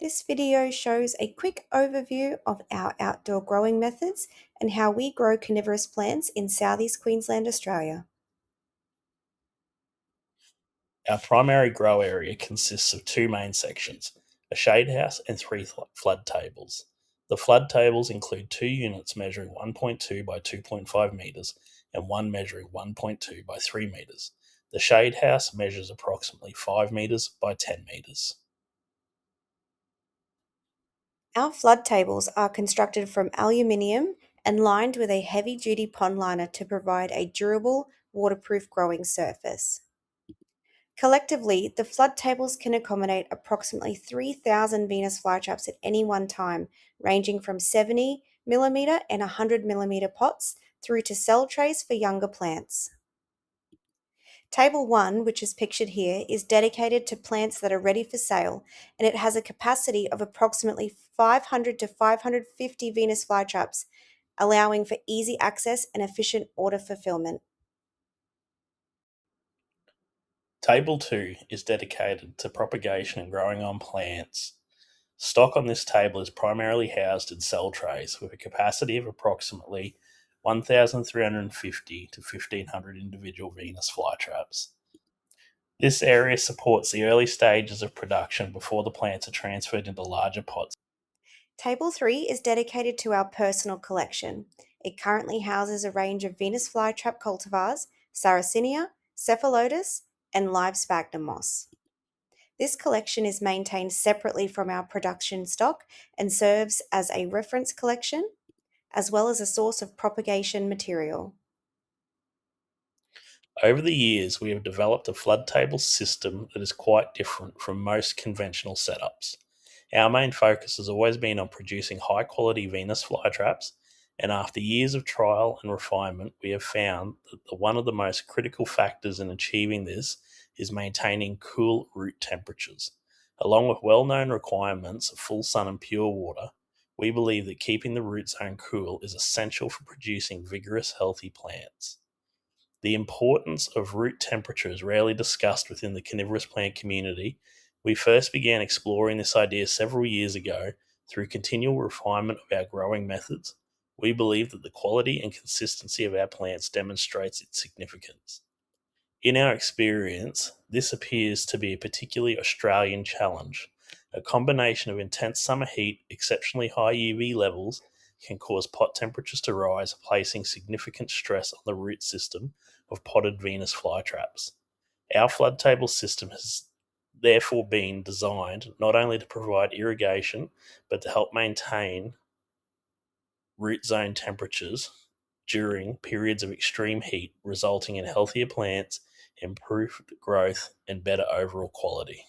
This video shows a quick overview of our outdoor growing methods and how we grow carnivorous plants in Southeast Queensland, Australia. Our primary grow area consists of two main sections, a shade house and three flood tables. The flood tables include two units measuring 1.2 by 2.5 metres and one measuring 1.2 by 3 metres. The shade house measures approximately 5 metres by 10 metres. Our flood tables are constructed from aluminium and lined with a heavy-duty pond liner to provide a durable, waterproof growing surface. Collectively, the flood tables can accommodate approximately 3,000 Venus flytraps at any one time, ranging from 70mm and 100mm pots through to cell trays for younger plants. Table 1, which is pictured here, is dedicated to plants that are ready for sale, and it has a capacity of approximately 500 to 550 Venus flytraps, allowing for easy access and efficient order fulfillment. Table 2 is dedicated to propagation and growing on plants. Stock on this table is primarily housed in cell trays with a capacity of approximately 1,350 to 1,500 individual Venus flytraps. This area supports the early stages of production before the plants are transferred into larger pots. Table 3 is dedicated to our personal collection. It currently houses a range of Venus flytrap cultivars, Sarracenia, Cephalotus, and live sphagnum moss. This collection is maintained separately from our production stock and serves as a reference collection, as well as a source of propagation material. Over the years, we have developed a flood table system that is quite different from most conventional setups. Our main focus has always been on producing high quality Venus flytraps, and after years of trial and refinement, we have found that one of the most critical factors in achieving this is maintaining cool root temperatures. Along with well known requirements of full sun and pure water, we believe that keeping the root zone cool is essential for producing vigorous, healthy plants. The importance of root temperature is rarely discussed within the carnivorous plant community. We first began exploring this idea several years ago through continual refinement of our growing methods. We believe that the quality and consistency of our plants demonstrates its significance. In our experience, this appears to be a particularly Australian challenge. A combination of intense summer heat, exceptionally high UV levels, can cause pot temperatures to rise, placing significant stress on the root system of potted Venus flytraps. Our flood table system has therefore been designed not only to provide irrigation, but to help maintain root zone temperatures during periods of extreme heat, resulting in healthier plants, improved growth, and better overall quality.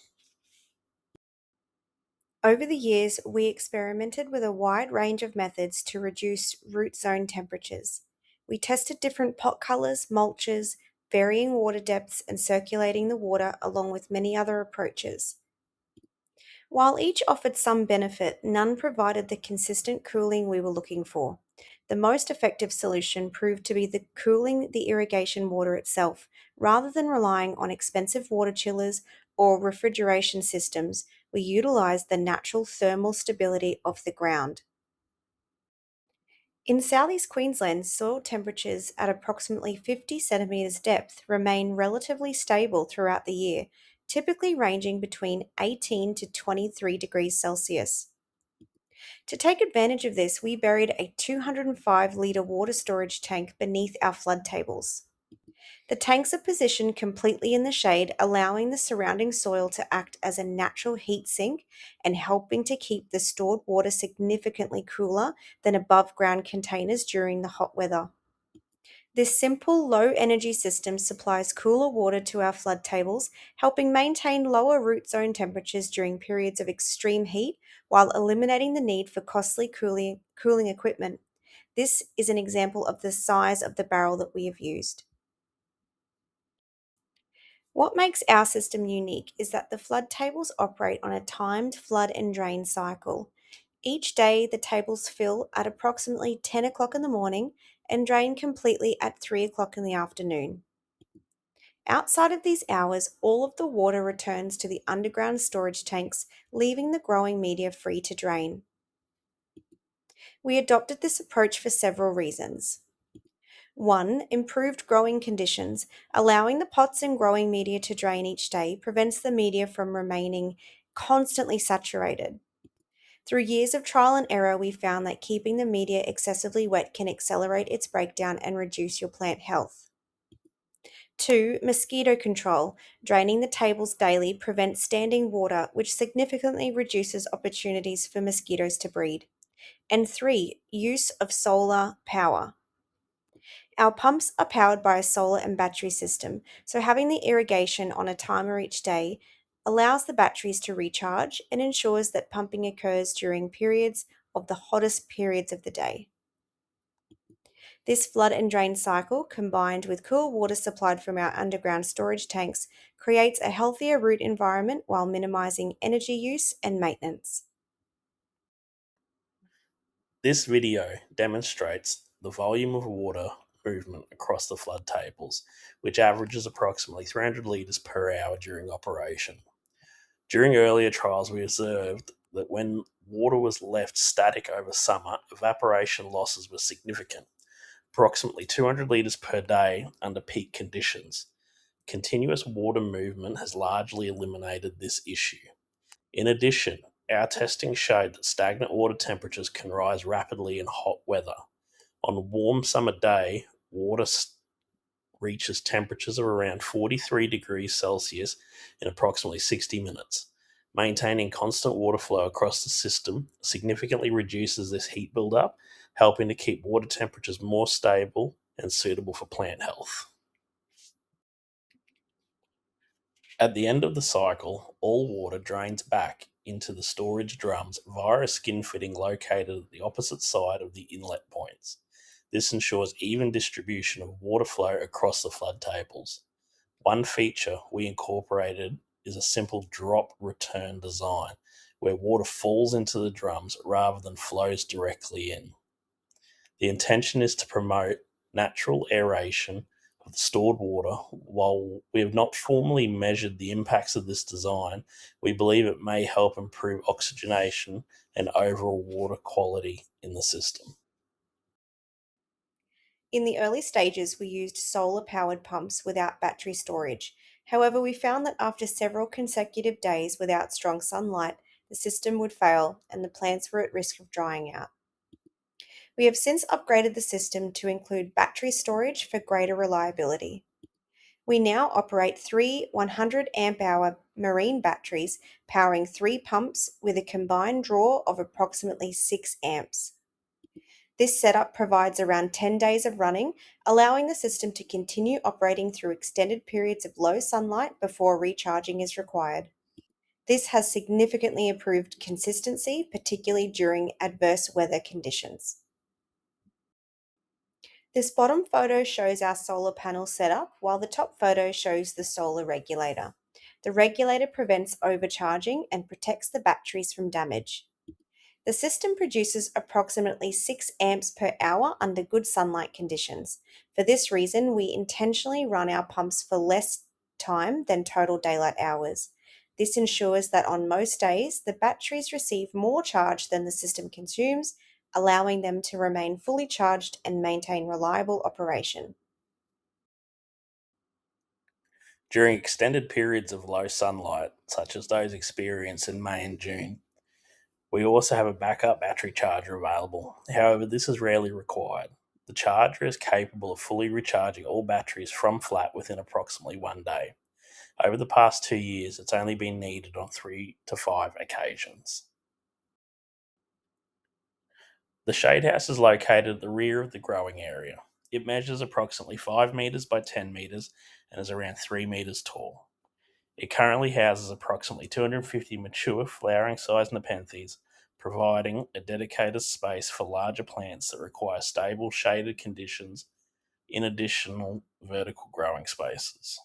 Over the years, we experimented with a wide range of methods to reduce root zone temperatures. We tested different pot colors, mulches, varying water depths, and circulating the water, along with many other approaches. While each offered some benefit, none provided the consistent cooling we were looking for. The most effective solution proved to be the cooling the irrigation water itself, rather than relying on expensive water chillers or refrigeration systems. We utilized the natural thermal stability of the ground. In southeast Queensland, soil temperatures at approximately 50 centimetres depth remain relatively stable throughout the year, typically ranging between 18 to 23 degrees Celsius. To take advantage of this, we buried a 205-litre water storage tank beneath our flood tables. The tanks are positioned completely in the shade, allowing the surrounding soil to act as a natural heat sink and helping to keep the stored water significantly cooler than above ground containers during the hot weather. This simple, low-energy system supplies cooler water to our flood tables, helping maintain lower root zone temperatures during periods of extreme heat while eliminating the need for costly cooling equipment. This is an example of the size of the barrel that we have used. What makes our system unique is that the flood tables operate on a timed flood and drain cycle. Each day, the tables fill at approximately 10 o'clock in the morning and drain completely at 3 o'clock in the afternoon. Outside of these hours, all of the water returns to the underground storage tanks, leaving the growing media free to drain. We adopted this approach for several reasons. 1. Improved growing conditions. Allowing the pots and growing media to drain each day prevents the media from remaining constantly saturated. Through years of trial and error, we found that keeping the media excessively wet can accelerate its breakdown and reduce your plant health. 2. Mosquito control. Draining the tables daily prevents standing water, which significantly reduces opportunities for mosquitoes to breed. And 3. Use of solar power. Our pumps are powered by a solar and battery system, so having the irrigation on a timer each day allows the batteries to recharge and ensures that pumping occurs during periods of the hottest periods of the day. This flood and drain cycle, combined with cool water supplied from our underground storage tanks, creates a healthier root environment while minimizing energy use and maintenance. This video demonstrates the volume of water movement across the flood tables, which averages approximately 300 litres per hour during operation. During earlier trials, we observed that when water was left static over summer, evaporation losses were significant, approximately 200 litres per day under peak conditions. Continuous water movement has largely eliminated this issue. In addition, our testing showed that stagnant water temperatures can rise rapidly in hot weather. On a warm summer day, water reaches temperatures of around 43 degrees Celsius in approximately 60 minutes. Maintaining constant water flow across the system significantly reduces this heat buildup, helping to keep water temperatures more stable and suitable for plant health. At the end of the cycle, all water drains back into the storage drums via a skin fitting located at the opposite side of the inlet points. This ensures even distribution of water flow across the flood tables. One feature we incorporated is a simple drop return design where water falls into the drums rather than flows directly in. The intention is to promote natural aeration of the stored water. While we have not formally measured the impacts of this design, we believe it may help improve oxygenation and overall water quality in the system. In the early stages, we used solar powered pumps without battery storage. However, we found that after several consecutive days without strong sunlight, the system would fail and the plants were at risk of drying out. We have since upgraded the system to include battery storage for greater reliability. We now operate three 100 amp hour marine batteries powering three pumps with a combined draw of approximately 6 amps. This setup provides around 10 days of running, allowing the system to continue operating through extended periods of low sunlight before recharging is required. This has significantly improved consistency, particularly during adverse weather conditions. This bottom photo shows our solar panel setup, while the top photo shows the solar regulator. The regulator prevents overcharging and protects the batteries from damage. The system produces approximately 6 amps per hour under good sunlight conditions. For this reason, we intentionally run our pumps for less time than total daylight hours. This ensures that on most days, the batteries receive more charge than the system consumes, allowing them to remain fully charged and maintain reliable operation. During extended periods of low sunlight, such as those experienced in May and June, we also have a backup battery charger available. However, this is rarely required. The charger is capable of fully recharging all batteries from flat within approximately 1 day. Over the past 2 years, it's only been needed on 3 to 5 occasions. The shade house is located at the rear of the growing area. It measures approximately 5 metres by 10 metres and is around 3 metres tall. It currently houses approximately 250 mature flowering sized nepenthes, providing a dedicated space for larger plants that require stable shaded conditions in additional vertical growing spaces.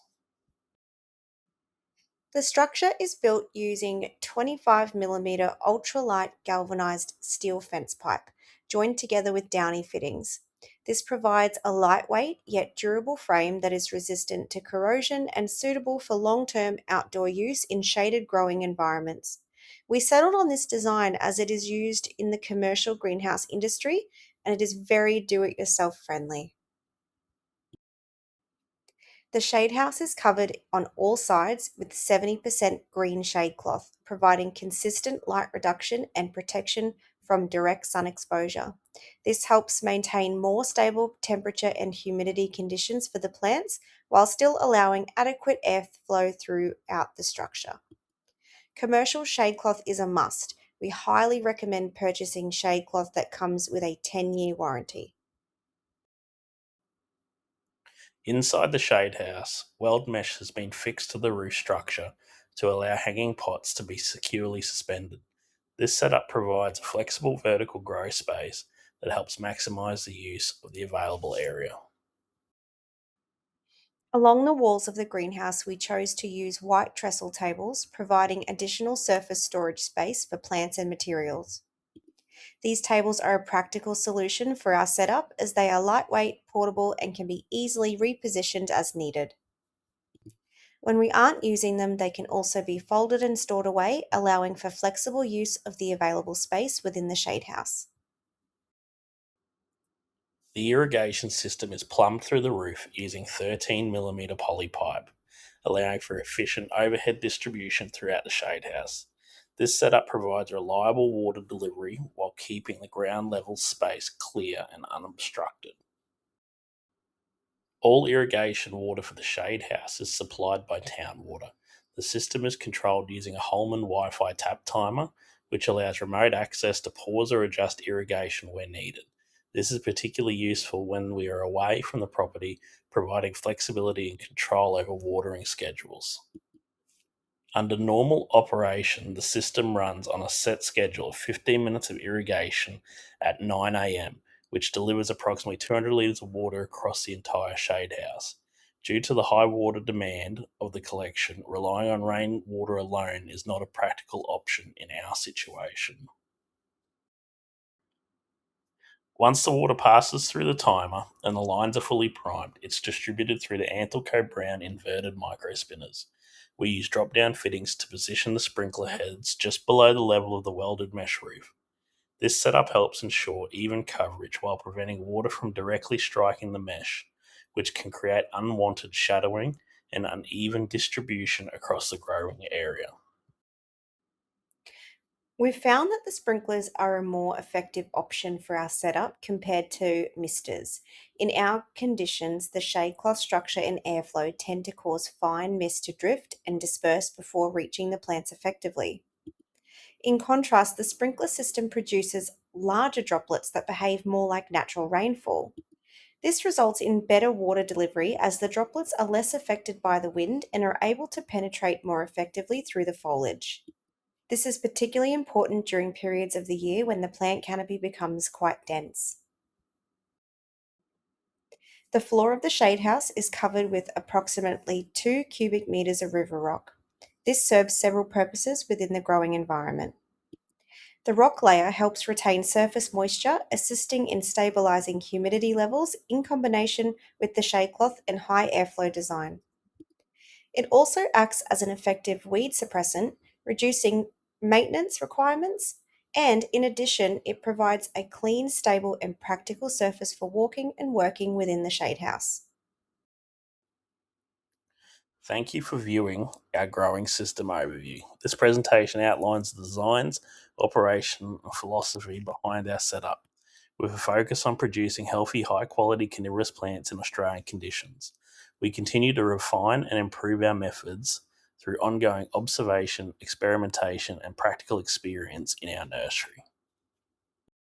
The structure is built using 25mm ultralight galvanized steel fence pipe, joined together with downy fittings. This provides a lightweight yet durable frame that is resistant to corrosion and suitable for long-term outdoor use in shaded growing environments. We settled on this design as it is used in the commercial greenhouse industry and it is very do-it-yourself friendly. The shade house is covered on all sides with 70% green shade cloth, providing consistent light reduction and protection from direct sun exposure. This helps maintain more stable temperature and humidity conditions for the plants while still allowing adequate airflow throughout the structure. Commercial shade cloth is a must. We highly recommend purchasing shade cloth that comes with a 10-year warranty. Inside the shade house, weld mesh has been fixed to the roof structure to allow hanging pots to be securely suspended. This setup provides a flexible vertical grow space that helps maximize the use of the available area. Along the walls of the greenhouse, we chose to use white trestle tables, providing additional surface storage space for plants and materials. These tables are a practical solution for our setup as they are lightweight, portable, and can be easily repositioned as needed. When we aren't using them, they can also be folded and stored away, allowing for flexible use of the available space within the shade house. The irrigation system is plumbed through the roof using 13 mm poly pipe, allowing for efficient overhead distribution throughout the shade house. This setup provides reliable water delivery while keeping the ground level space clear and unobstructed. All irrigation water for the shade house is supplied by town water. The system is controlled using a Holman Wi Fi tap timer, which allows remote access to pause or adjust irrigation where needed. This is particularly useful when we are away from the property, providing flexibility and control over watering schedules. Under normal operation, the system runs on a set schedule of 15 minutes of irrigation at 9 a.m., which delivers approximately 200 litres of water across the entire shade house. Due to the high water demand of the collection, relying on rainwater alone is not a practical option in our situation. Once the water passes through the timer and the lines are fully primed, it's distributed through the Antelco Brown inverted microspinners. We use drop down fittings to position the sprinkler heads just below the level of the welded mesh roof. This setup helps ensure even coverage while preventing water from directly striking the mesh, which can create unwanted shadowing and uneven distribution across the growing area. We've found that the sprinklers are a more effective option for our setup compared to misters. In our conditions, the shade cloth structure and airflow tend to cause fine mist to drift and disperse before reaching the plants effectively. In contrast, the sprinkler system produces larger droplets that behave more like natural rainfall. This results in better water delivery as the droplets are less affected by the wind and are able to penetrate more effectively through the foliage. This is particularly important during periods of the year when the plant canopy becomes quite dense. The floor of the shade house is covered with approximately 2 cubic meters of river rock. This serves several purposes within the growing environment. The rock layer helps retain surface moisture, assisting in stabilizing humidity levels in combination with the shade cloth and high airflow design. It also acts as an effective weed suppressant, reducing maintenance requirements, and in addition, it provides a clean, stable, and practical surface for walking and working within the shade house. Thank you for viewing our growing system overview. This presentation outlines the designs, operation, and philosophy behind our setup, with a focus on producing healthy, high quality carnivorous plants in Australian conditions. We continue to refine and improve our methods through ongoing observation, experimentation, and practical experience in our nursery.